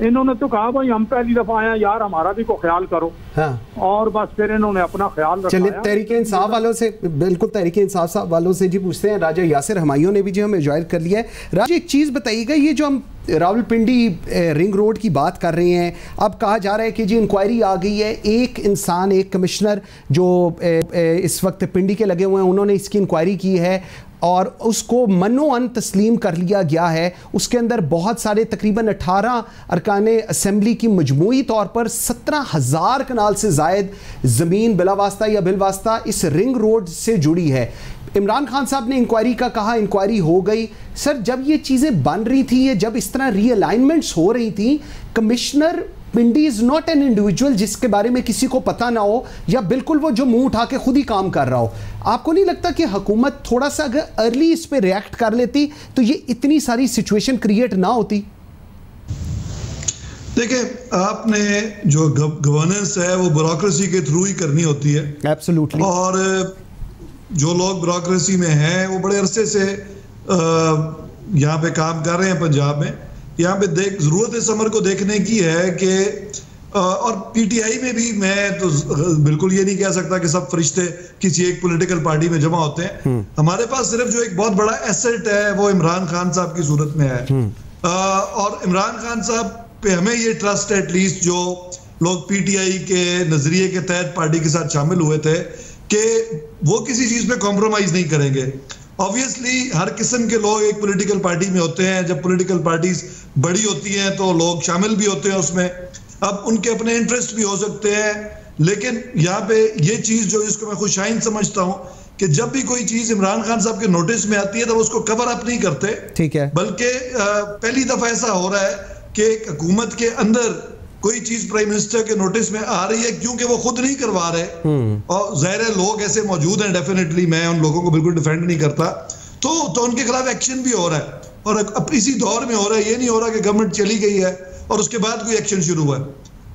इन्होंने तो कहा भाई हम पहली दफा आए हैं यार, हमारा भी को ख्याल करो। हाँ। और बस फिर इन्होंने अपना ख्याल रखा। चलिए तहरीके इंसाफ वालों से, बिल्कुल तहरीके इंसाफ वालों से जी पूछते हैं। राजा यासिर हमायूं ने भी जो हमें ज्वाइन कर लिया है। राजा एक चीज़ बताइएगा, ये जो हम रावलपिंडी रिंग रोड की बात कर रहे हैं, अब कहा जा रहा है कि जी इंक्वायरी आ गई है, एक इंसान, एक कमिश्नर जो इस वक्त पिंडी के लगे हुए हैं, उन्होंने इसकी इंक्वायरी की है और उसको मनो-अन तस्लीम कर लिया गया है। उसके अंदर बहुत सारे तकरीबन 18 अरकाने असम्बली की मजमूई तौर पर 17,000 कनाल से ज़ायद ज़मीन बिलावास्ता या बिलवास्ता इस रिंग रोड से जुड़ी है। इमरान खान साहब ने इंक्वायरी का कहा, इंक्वायरी हो गई। सर जब ये चीज़ें बन रही थी, जब इस तरह रीअलाइनमेंट्स हो रही थी, commissioner Pindi is not an individual जिसके बारे में किसी को पता ना हो या बिल्कुल वो जो मुंह उठा के खुद ही काम कर रहा हो। आपको नहीं लगता कि हुकूमत थोड़ा सा अगर अर्ली इस पे रिएक्ट कर लेती तो ये इतनी सारी सिचुएशन क्रिएट ना होती? देखिए, आपने जो गवर्नेंस है वो ब्यूरोक्रेसी के थ्रू ही करनी होती है। एब्सोल्युटली। और जो लोग ब्यूरोक्रेसी में हैं वो बड़े अरसे से यहाँ पे काम कर रहे हैं पंजाब में। यहाँ पे जरूरत इस अमर को देखने की है कि और पीटीआई में भी मैं तो बिल्कुल ये नहीं कह सकता कि सब फरिश्ते किसी एक पॉलिटिकल पार्टी में जमा होते हैं। हमारे पास सिर्फ जो एक बहुत बड़ा एसेट है वो इमरान खान साहब की सूरत में है। और इमरान खान साहब पे हमें ये ट्रस्ट है, एटलीस्ट जो लोग पीटीआई के नजरिए के तहत पार्टी के साथ शामिल हुए थे, कि वो किसी चीज पे कॉम्प्रोमाइज नहीं करेंगे। ऑब्वियसली हर किस्म के लोग एक पॉलिटिकल पार्टी में होते हैं, जब पॉलिटिकल पार्टीज बड़ी होती हैं तो लोग शामिल भी होते हैं उसमें। अब उनके अपने इंटरेस्ट भी हो सकते हैं, लेकिन यहाँ पे ये चीज जो जिसको मैं खुशाइन समझता हूँ कि जब भी कोई चीज इमरान खान साहब के नोटिस में आती है तो उसको कवर अप नहीं करते। ठीक है। बल्कि पहली दफा ऐसा हो रहा है कि हुकूमत के अंदर कोई चीज प्राइम मिनिस्टर के नोटिस में आ रही है, क्योंकि वो खुद नहीं करवा रहे और ज़ाहिर है लोग ऐसे मौजूद हैं, डेफिनेटली मैं उन लोगों को बिल्कुल डिफेंड नहीं करता, तो उनके खिलाफ एक्शन भी हो रहा है। और अब इसी दौर में हो रहा है, ये नहीं हो रहा कि गवर्नमेंट चली गई है और उसके बाद कोई एक्शन शुरू हुआ।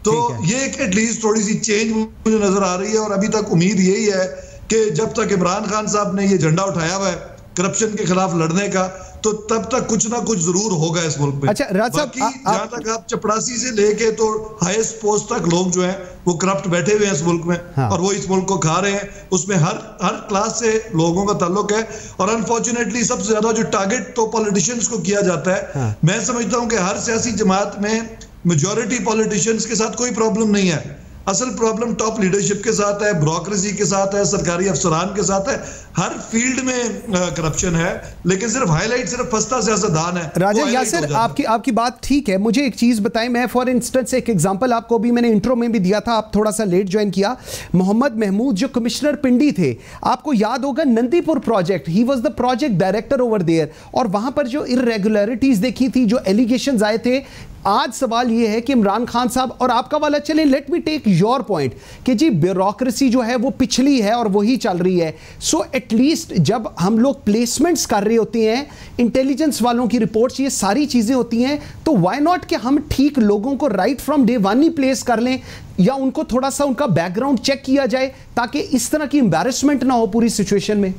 तो ये एक एटलीस्ट थोड़ी सी चेंज मुझे नजर आ रही है, और अभी तक उम्मीद यही है कि जब तक इमरान खान साहब ने ये झंडा उठाया हुआ है करप्शन के खिलाफ लड़ने का, तो तब तक कुछ ना कुछ जरूर होगा इस मुल्क में। अच्छा राज साहब, जहां तक आप चपरासी से लेके तो हाईएस्ट पोस्ट तक लोग जो हैं वो करप्ट बैठे हुए हैं इस मुल्क में। हाँ। और वो इस मुल्क को खा रहे हैं, उसमें हर क्लास से लोगों का ताल्लुक है। और अनफॉर्चुनेटली सबसे ज्यादा जो टारगेट तो पॉलिटिशियंस को किया जाता है। हाँ। मैं समझता हूं कि हर सियासी जमात में मेजॉरिटी पॉलिटिशियंस के साथ कोई प्रॉब्लम नहीं है, असल प्रॉब्लम टॉप लीडरशिप के साथ है, ब्यूरोक्रेसी के साथ है, सरकारी अफसरान के साथ है। हर फील्ड में करप्शन है, लेकिन सिर्फ हाईलाइट सिर्फ फस्ता सियासतदान है। राजा यासिर, आपकी बात ठीक है। मुझे एक चीज बताएं, मैं फॉर इंस्टेंस एक एग्जांपल आपको भी मैंने इंट्रो में भी दिया था, आप थोड़ा सा लेट ज्वाइन किया। मोहम्मद महमूद जो कमिश्नर पिंडी थे, आपको याद होगा Nandipur project, he was the project director over there, और वहां पर जो इरेगुलरिटीज देखी थी, जो एलिगेशंस आए थे। आज सवाल यह है कि इमरान खान साहब, और आपका वाला चले, let me take your point कि जी ब्यूरोक्रेसी जो है वो पिछली है और वही चल रही है। सो एटलीस्ट जब हम लोग प्लेसमेंट्स कर रहे होते हैं, इंटेलिजेंस वालों की रिपोर्ट्स, ये सारी चीजें होती हैं, तो व्हाई नॉट कि हम ठीक लोगों को right from day one he place कर लें, या उनको थोड़ा सा उनका बैकग्राउंड चेक किया जाए, ताकि इस तरह की एम्बैरेसमेंट ना हो पूरी सिचुएशन में।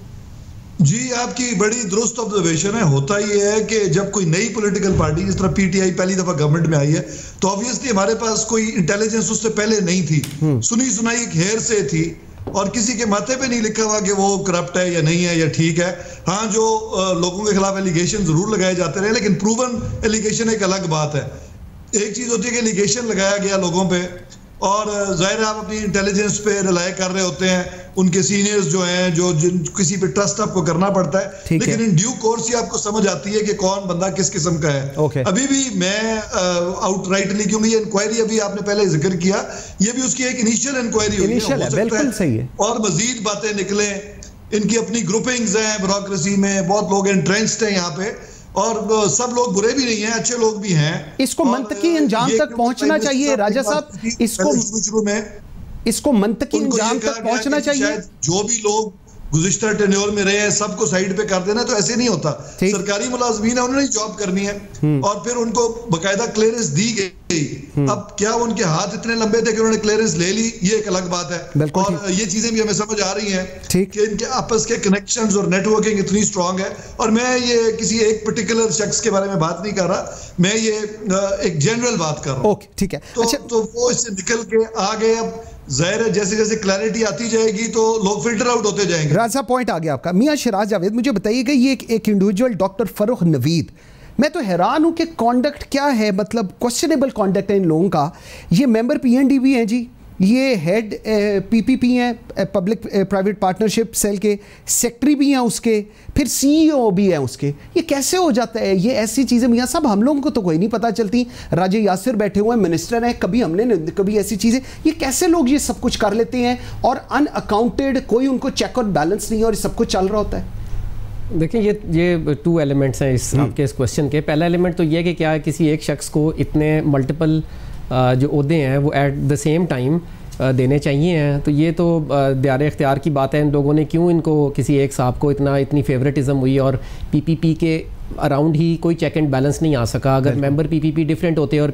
जी, आपकी बड़ी दुरुस्त ऑब्जर्वेशन है। होता ही है कि जब कोई नई पॉलिटिकल पार्टी जिस तरह पीटीआई पहली दफा गवर्नमेंट में आई है, तो ऑब्वियसली हमारे पास कोई इंटेलिजेंस उससे पहले नहीं थी, सुनी सुनाई एक हेर से थी, और किसी के माथे पे नहीं लिखा हुआ कि वो करप्ट है या नहीं है या ठीक है। हाँ, जो लोगों के खिलाफ एलिगेशन जरूर लगाए जाते रहे, लेकिन प्रूवन एलिगेशन एक अलग बात है। एक चीज होती है कि एलिगेशन लगाया गया लोगों पे, और जाहिर आप अपनी इंटेलिजेंस पे रिलाई कर रहे होते हैं, उनके सीनियर्स जो हैं, जो किसी पे ट्रस्ट आपको करना पड़ता है, लेकिन इन ड्यू कोर्स ही आपको समझ आती है कि कौन बंदा किस किस्म का है। अभी भी मैं आउटराइटली, क्योंकि ये इंक्वायरी अभी आपने पहले जिक्र किया, ये भी उसकी एक इनिशियल इंक्वायरी हुई है, बिल्कुल सही है, और मजीद बातें निकले। इनकी अपनी ग्रुपिंग्स हैं ब्यूरोक्रेसी में, बहुत लोग एंट्रेंस्ड हैं यहाँ पे, और सब लोग बुरे भी नहीं हैं, अच्छे लोग भी हैं। इसको मंतकी अंजाम तक पहुंचना चाहिए राजा साहब, इसको मंतकी अंजाम तक पहुंचना चाहिए। जो भी लोग गुज़िश्ता टेन्योर में रहे हैं सबको साइड पे कर देना, तो ऐसे नहीं होता। सरकारी मुलाजमीन है, उन्होंने जॉब करनी है, और फिर उनको बकायदा क्लियरेंस दी गई। अब क्या उनके हाथ इतने लंबे थे कि उन्होंने क्लियरेंस ले ली, ये एक अलग बात है। और ये चीजें भी हमें समझ आ रही हैं कि इनके आपस के कनेक्शंस और नेटवर्किंग इतनी स्ट्रांग है। और मैं ये किसी एक पर्टिकुलर शख्स के बारे में बात नहीं कर रहा, मैं ये एक जनरल बात कर रहा हूँ। ठीक है, तो वो इससे निकल के आ गए। अब ज़ाहिर है जैसे जैसे क्लैरिटी आती जाएगी तो लोग फिल्टर आउट होते जाएंगे। राजा पॉइंट आ गया आपका। मियां शिराज जावेद, मुझे बताइएगा, ये एक इंडिविजुअल डॉक्टर फरुख नवीद, मैं तो हैरान हूं कि कॉन्डक्ट क्या है, मतलब क्वेश्चनेबल कॉन्डक्ट है इन लोगों का। ये मेंबर पीएनडी भी हैं जी, ये हेड पीपीपी हैं, पब्लिक प्राइवेट पार्टनरशिप सेल के सेक्रेटरी भी हैं उसके, फिर सीईओ भी हैं उसके। ये कैसे हो जाता है? ये ऐसी चीज़ें मियां साहब हम लोगों को तो कोई नहीं पता चलती। राजे यासिर बैठे हुए हैं, मिनिस्टर हैं, कभी हमने कभी ऐसी चीज़ें, ये कैसे लोग ये सब कुछ कर लेते हैं और अनअकाउंटेड, कोई उनको चेक और बैलेंस नहीं है और सब कुछ चल रहा होता है? देखिए, ये टू एलिमेंट्स हैं इस आपके इस क्वेश्चन के। पहला एलिमेंट तो ये कि क्या किसी एक शख्स को इतने मल्टीपल जो ओहदे हैं वो एट द सेम टाइम देने चाहिए हैं, तो ये तो दायरे इख्तियार की बात है। इन लोगों ने क्यों इनको किसी एक साहब को इतनी फेवरेटिज्म हुई, और पीपीपी के अराउंड ही कोई चेक एंड बैलेंस नहीं आ सका। अगर मेंबर पीपीपी डिफरेंट होते और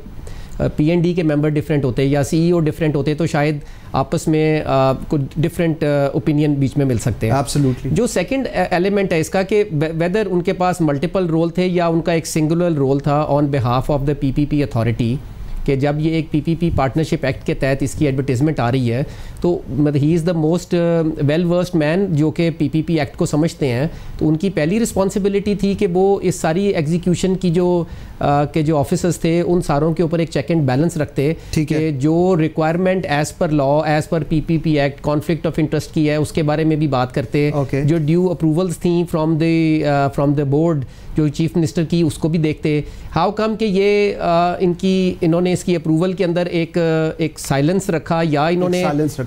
पीएनडी के मेंबर डिफरेंट होते या सीईओ डिफरेंट होते, तो शायद आपस में कुछ डिफरेंट ओपिनियन बीच में मिल सकते हैं। एब्सोल्युटली। जो सेकंड एलिमेंट है इसका कि वेदर उनके पास मल्टीपल रोल थे या उनका एक सिंगुलर रोल था on behalf of the PPP authority, कि जब ये एक पीपीपी पार्टनरशिप एक्ट के तहत इसकी एडवर्टीजमेंट आ रही है, तो मतलब he is the most well versed man जो कि पीपीपी एक्ट को समझते हैं। तो उनकी पहली रिस्पॉन्सिबिलिटी थी कि वो इस सारी एग्जीक्यूशन की जो ऑफिसर्स थे उन सारों के ऊपर एक चेक एंड बैलेंस रखते, कि जो requirement as per law, as per PPP act conflict of interest की है उसके बारे में भी बात करते, जो ड्यू अप्रूवल्स थी फ्रॉम द बोर्ड जो चीफ मिनिस्टर की, उसको भी देखते। हाउ कम कि ये इन्होंने इसकी अप्रूवल के अंदर एक साइलेंस रखा, या इन्होंने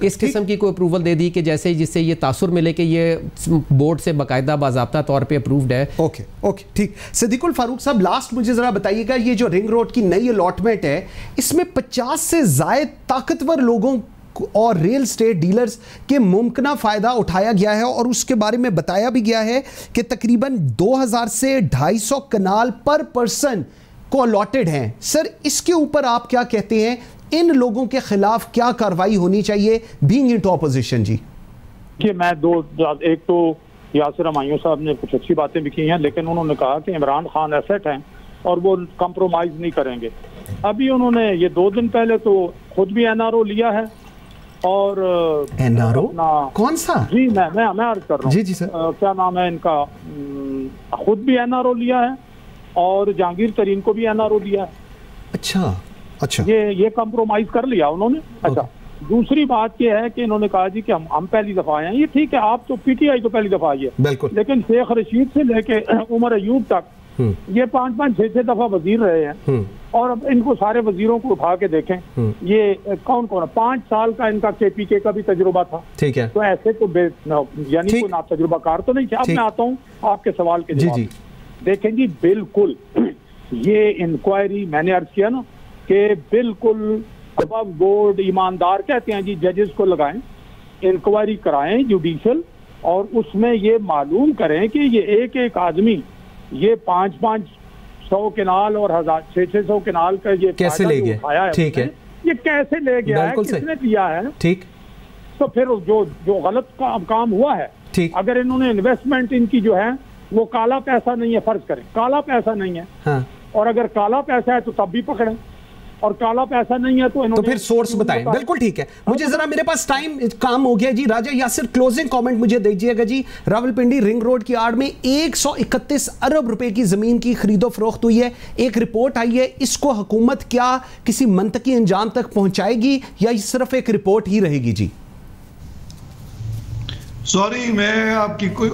इस किस्म की कोई अप्रूवल दे दी कि जिससे ये तासुर मिले कि ये बोर्ड से बाकायदा बाज़ाब्ता तौर पे अप्रूव्ड है। ओके, ठीक। सिद्दीकुल फारूक साहब, लास्ट मुझे ज़रा बताइएगा, ये जो रिंग रोड की नई अलॉटमेंट है, इसमें 50 से ज़ायद ताकतवर लोगों और रियल स्टेट डीलर्स के मुमकिना फ़ायदा उठाया गया है, और उसके बारे में बताया भी गया है कि तकरीबन 2000 से 250 कनाल पर पर्सन को अलॉटेड हैं। सर, इसके ऊपर आप क्या कहते हैं? इन लोगों के खिलाफ क्या कार्रवाई होनी चाहिए बीइंग इनटू ऑपोजिशन? जी कि मैं एक तो यासिर हमायूं साहब ने कुछ अच्छी बातें भी की हैं, लेकिन उन्होंने कहा कि इमरान खान एसेट हैं और वो कंप्रोमाइज नहीं करेंगे। अभी उन्होंने ये 2 दिन पहले तो खुद भी एनआरओ लिया है और एनआरओ कौन सा? जी मैं अर्ज कर रहा हूँ। जी जी सर, क्या नाम है इनका? खुद भी एनआरओ लिया है और जहांगीर तरीन को भी एनआरओ लिया है। अच्छा, ये कंप्रोमाइज कर लिया उन्होंने। अच्छा, दूसरी बात ये है कि इन्होंने कहा जी कि हम पहली दफा आए हैं। ये ठीक है, आप तो पीटीआई तो पहली दफा आई है, बिल्कुल, लेकिन शेख रशीद से लेके उमर अयूब तक ये 5-5, 6-6 दफा वजीर रहे हैं। और अब इनको सारे वजीरों को उठा के देखें, ये कौन कौन है? 5 साल का इनका केपीके का भी तजुर्बा था, ठीक है, तो ऐसे तो यानी कोई ना तजुर्बाकार तो नहीं थे। अब मैं आता हूँ आपके सवाल के जवाब। देखें जी, बिल्कुल ये इंक्वायरी मैंने अर्ज किया ना कि बिल्कुल अबव बोर्ड ईमानदार कहते हैं जी, जजेस को लगाएं, इंक्वायरी कराएं जुडिशियल, और उसमें ये मालूम करें कि ये एक आदमी ये 500 केनाल और 600 केनाल का ये कैसे ले गया, ठीक है, ये कैसे ले गया है, किसने दिया है, ठीक। तो फिर जो गलत काम हुआ है, ठीक, अगर इन्होंने इन्वेस्टमेंट इनकी जो है वो काला पैसा नहीं है, फर्ज करें काला पैसा नहीं है, हाँ, और अगर काला पैसा है तो तब भी पकड़ें, और काला पैसा नहीं है तो फिर सोर्स बताएं। बिल्कुल ठीक है, मुझे जरा, मेरे पास टाइम काम हो गया जी। राजा यासिर, क्लोजिंग कमेंट मुझे दीजिएगा जी। रावलपिंडी रिंग रोड की आड़ में 131 अरब रुपए की जमीन की खरीदो फरोख्त हुई है, एक रिपोर्ट आई है। इसको हुकूमत क्या किसी मंतकी अंजाम तक पहुंचाएगी या सिर्फ एक रिपोर्ट ही रहेगी? जी सॉरी, मैं आपकी कोई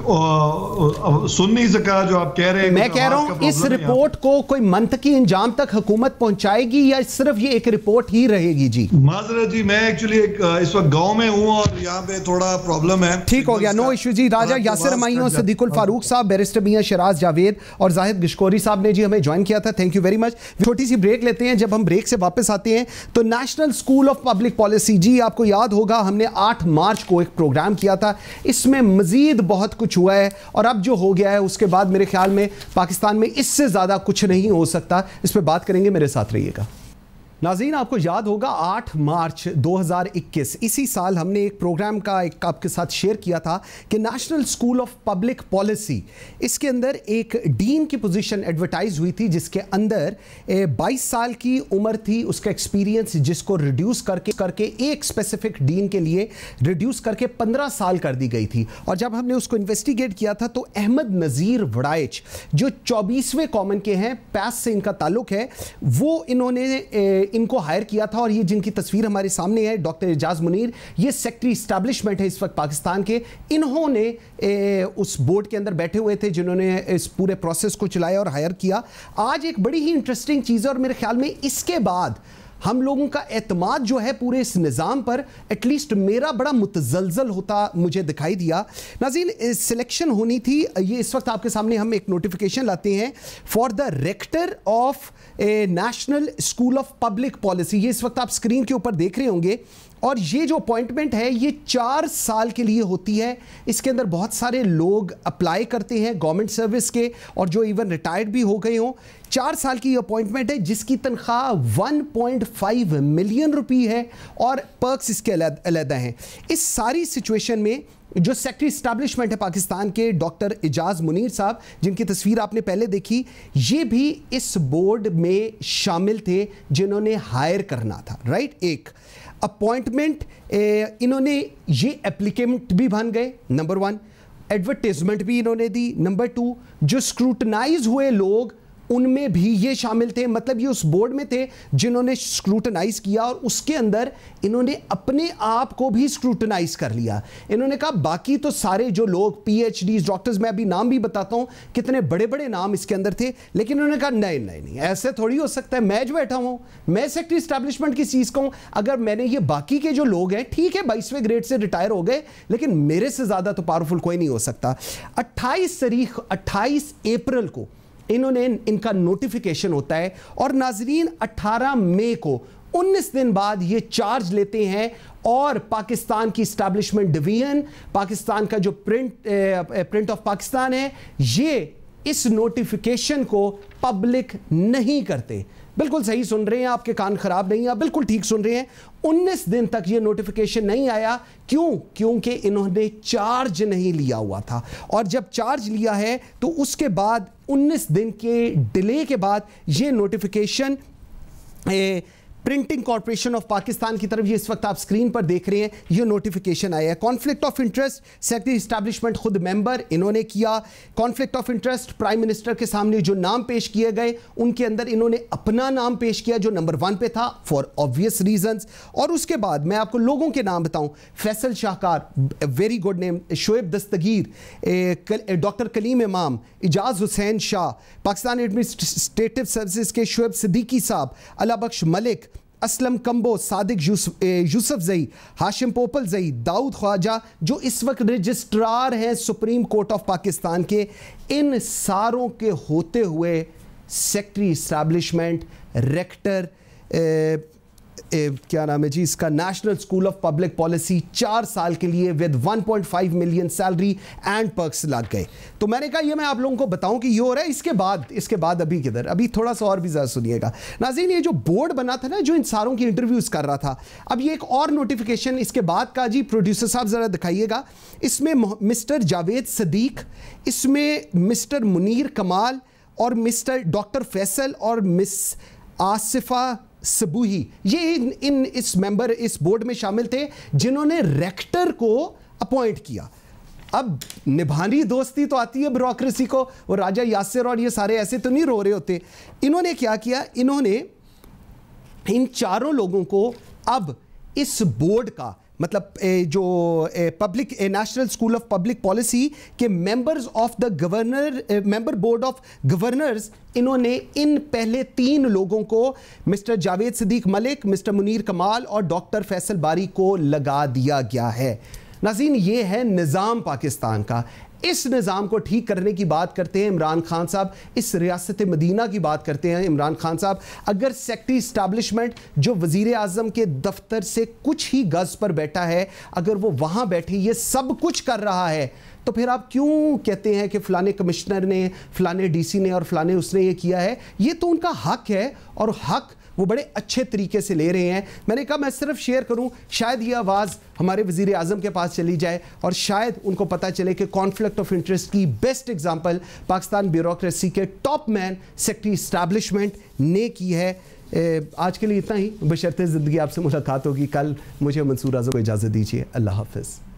सुन नहीं सका जो आप कह रहे हैं। मैं कह रहा हूं, इस रिपोर्ट को कोई मंतकी अंजाम तक हुकूमत पहुंचाएगी या सिर्फ ये एक रिपोर्ट ही रहेगी? जी माजरत जी, मैं एक्चुअली इस वक्त गांव में हूं और यहाँ पे थोड़ा प्रॉब्लम है। ठीक हो गया, नो इशू जी। राजा यासिर हमायूं, सिद्दीकुल फारूक साहब, बैरिस्टर मियां शराज जावेद और जाहिद गिशकोरी साहब ने जी हमें ज्वाइन किया था, थैंक यू वेरी मच। छोटी सी ब्रेक लेते हैं, जब हम ब्रेक से वापस आते हैं तो national school of public policy, जी आपको याद होगा हमने 8 मार्च को एक प्रोग्राम किया था, इसमें मजीद बहुत कुछ हुआ है और अब जो हो गया है उसके बाद मेरे ख्याल में पाकिस्तान में इससे ज़्यादा कुछ नहीं हो सकता। इस पर बात करेंगे, मेरे साथ रहिएगा। नाज़रीन, आपको याद होगा 8 मार्च 2021 इसी साल हमने एक प्रोग्राम का एक आपके साथ शेयर किया था कि national school of public policy, इसके अंदर एक डीन की पोजीशन एडवर्टाइज हुई थी जिसके अंदर 22 साल की उम्र थी, उसका एक्सपीरियंस जिसको रिड्यूस करके एक स्पेसिफिक डीन के लिए रिड्यूस करके 15 साल कर दी गई थी। और जब हमने उसको इन्वेस्टिगेट किया था तो अहमद नज़ीर वड़ाइच जो 24वें कॉमन के हैं, पैस से इनका ताल्लुक है, वो इन्होंने इनको हायर किया था। और ये जिनकी तस्वीर हमारे सामने है, डॉक्टर एजाज मुनीर, ये सेक्रेटरी इस्टेब्लिशमेंट है इस वक्त पाकिस्तान के। इन्होंने उस बोर्ड के अंदर बैठे हुए थे जिन्होंने इस पूरे प्रोसेस को चलाया और हायर किया। आज एक बड़ी ही इंटरेस्टिंग चीज़ है और मेरे ख्याल में इसके बाद हम लोगों का एतमाद जो है पूरे इस निज़ाम पर, एटलीस्ट मेरा बड़ा मुतज़लज़ल होता मुझे दिखाई दिया। नाज़रीन, सिलेक्शन होनी थी, ये इस वक्त आपके सामने हम एक नोटिफिकेशन लाते हैं for the rector of a national school of public policy. ये इस वक्त आप स्क्रीन के ऊपर देख रहे होंगे और ये जो अपॉइंटमेंट है ये 4 साल के लिए होती है। इसके अंदर बहुत सारे लोग अप्लाई करते हैं गवर्नमेंट सर्विस के और जो इवन रिटायर्ड भी हो गए हों। 4 साल की अपॉइंटमेंट है जिसकी तनख्वाह 1.5 मिलियन रुपये है और पर्क्स इसके अलग हैं। इस सारी सिचुएशन में जो सेक्रेटरी इस्टेब्लिशमेंट है पाकिस्तान के, डॉक्टर एजाज मुनीर साहब, जिनकी तस्वीर आपने पहले देखी, ये भी इस बोर्ड में शामिल थे जिन्होंने हायर करना था, राइट। एक अपॉइंटमेंट इन्होंने, ये एप्लीकेंट भी बन गए, नंबर 1, एडवर्टाइजमेंट भी इन्होंने दी, नंबर 2, जो स्क्रूटनाइज हुए लोग उनमें भी ये शामिल थे, मतलब ये उस बोर्ड में थे जिन्होंने स्क्रूटनाइज किया और उसके अंदर इन्होंने अपने आप को भी स्क्रूटनाइज कर लिया। इन्होंने कहा बाकी तो सारे जो लोग पीएचडीज, डॉक्टर्स, मैं अभी नाम भी बताता हूं कितने बड़े बड़े नाम इसके अंदर थे, लेकिन उन्होंने कहा नहीं ऐसे थोड़ी हो सकता है, मैं जो बैठा हूं, मैं सेक्रेटरी इस्टेब्लिशमेंट की चीज कहूं, अगर मैंने ये बाकी के जो लोग हैं, ठीक है 22वें ग्रेड से रिटायर हो गए, लेकिन मेरे से ज्यादा तो पावरफुल कोई नहीं हो सकता। 28 अप्रैल को इनका नोटिफिकेशन होता है और नाजरीन 18 मई को 19 दिन बाद ये चार्ज लेते हैं और पाकिस्तान की इस्टेब्लिशमेंट डिवीजन, पाकिस्तान का जो प्रिंट ऑफ पाकिस्तान है, ये इस नोटिफिकेशन को पब्लिक नहीं करते। बिल्कुल सही सुन रहे हैं, आपके कान खराब नहीं है, आप बिल्कुल ठीक सुन रहे हैं। 19 दिन तक ये नोटिफिकेशन नहीं आया। क्यों? क्योंकि इन्होंने चार्ज नहीं लिया हुआ था, और जब चार्ज लिया है तो उसके बाद 19 दिन के डिले के बाद ये notification printing corporation of Pakistan की तरफ, ये इस वक्त आप स्क्रीन पर देख रहे हैं, ये नोटिफिकेशन आया है। Conflict of interest secretary establishment खुद मेंबर इन्होंने किया। Conflict of interest prime minister के सामने जो नाम पेश किए गए उनके अंदर इन्होंने अपना नाम पेश किया जो नंबर 1 पे था फॉर ऑब्वियस रीजंस। और उसके बाद मैं आपको लोगों के नाम बताऊं, Faisal Shahkar, very good name, Shoaib Dastgir, doctor Kaleem Imam, Ijaz Hussain Shah, Pakistan administrative services के शोएब सिद्दीकी साहब, अला बख्श मलिक, असलम कंबो, सादिक यूसुफ जई, हाशिम पोपल जई, दाऊद ख्वाजा जो इस वक्त रजिस्ट्रार हैं सुप्रीम कोर्ट ऑफ पाकिस्तान के, इन सारों के होते हुए सेक्रेटरी इस्टेब्लिशमेंट, रेक्टर, क्या नाम है जी इसका, national school of public policy 4 साल के लिए with 1.5 million salary and perks लग गए। तो मैंने कहा ये मैं आप लोगों को बताऊं कि ये हो रहा है। इसके बाद अभी किधर, अभी थोड़ा सा और भी ज़्यादा सुनिएगा नाज़रीन। ये जो बोर्ड बना था ना, जो इन सारों की इंटरव्यूज़ कर रहा था, अब ये एक और नोटिफिकेशन इसके बाद का जी, प्रोड्यूसर साहब ज़रा दिखाइएगा। इसमें मिस्टर जावेद सदीक, इसमें मिस्टर मुनीर कमाल और मिस्टर डॉक्टर फैसल और मिस आसिफा सबूही, ये इस बोर्ड में शामिल थे जिन्होंने रेक्टर को अपॉइंट किया। अब निभानी दोस्ती तो आती है ब्यूरोक्रेसी को, वो राजा यासिर और ये सारे ऐसे तो नहीं रो रहे होते। इन्होंने क्या किया, इन्होंने इन चारों लोगों को अब इस बोर्ड का मतलब जो public national school of public policy के members of the governor, member board of governors, इन्होंने इन पहले 3 लोगों को, मिस्टर जावेद सदीक मलिक, मिस्टर मुनीर कमाल और डॉक्टर फैसल बारी को लगा दिया गया है। नाज़रीन, ये है निज़ाम पाकिस्तान का। इस निज़ाम को ठीक करने की बात करते हैं इमरान खान साहब, इस रियासत मदीना की बात करते हैं इमरान खान साहब। अगर सेक्रेटरी इस्टेब्लिशमेंट जो वज़ीर आज़म के दफ्तर से कुछ ही गज़ पर बैठा है, अगर वो वहाँ बैठे ये सब कुछ कर रहा है, तो फिर आप क्यों कहते हैं कि फ़लाने कमिश्नर ने, फ़लाने डीसी ने और फ़लाने उसने ये किया है? ये तो उनका हक है, और हक वो बड़े अच्छे तरीके से ले रहे हैं। मैंने कहा मैं सिर्फ शेयर करूं, शायद ये आवाज़ हमारे वज़ीर आज़म के पास चली जाए और शायद उनको पता चले कि कॉन्फ्लिक्ट ऑफ इंटरेस्ट की बेस्ट एग्जांपल पाकिस्तान ब्यूरोक्रेसी के टॉप मैन सेक्रेटरी इस्टेब्लिशमेंट ने की है। आज के लिए इतना ही, बशर्ते ज़िंदगी आपसे मुलाकात होगी कल। मुझे मंसूर आज़म को इजाज़त दीजिए। अल्लाह हाफ़िज़।